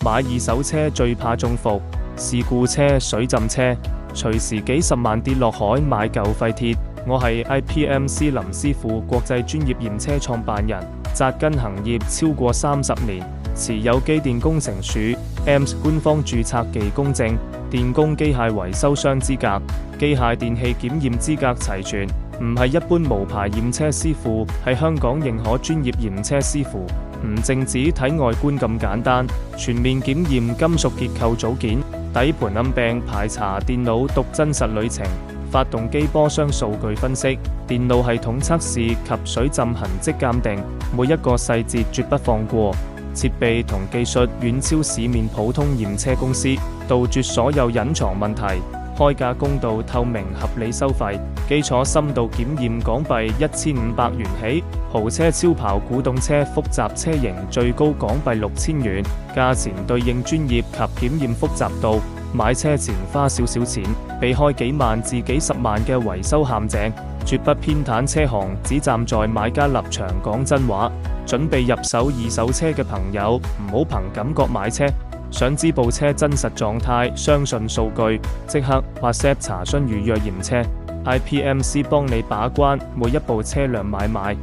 買二手車最怕中伏，事故車、水浸車，隨時幾十萬跌落海買舊廢鐵。我係 IPMC 林師傅國際專業驗車創辦人，扎根行業超過30年，持有機電工程署 AMS 官方註冊技工證、電工機械維修商資格、機械電器檢驗資格齊全，唔係一般無牌驗車師傅，係香港認可專業驗車師傅。唔淨止睇外觀咁簡單，全面檢驗金屬結構組件、底盤暗病排查，電腦讀真實旅程、發動機波箱數據分析、電腦系統測試及水浸痕跡鑑定，每一個細節絕不放過。設備同技術遠超市面普通驗車公司，杜絕所有隱藏問題，開價公道透明合理收費，基礎深度檢驗港幣1500元起，豪車超跑古董車複雜車型最高港幣6000元，價錢對應專業及檢驗複雜度。買車前花少少錢，避開幾萬至幾十萬嘅維修陷阱，絕不偏袒車行，只站在買家立場講真話。準備入手二手車嘅朋友，唔好憑感覺買車。想知部車真實狀態，相信數據，即刻 WhatsApp 查詢預約驗車。IPMC 幫你把關每一部車輛買賣。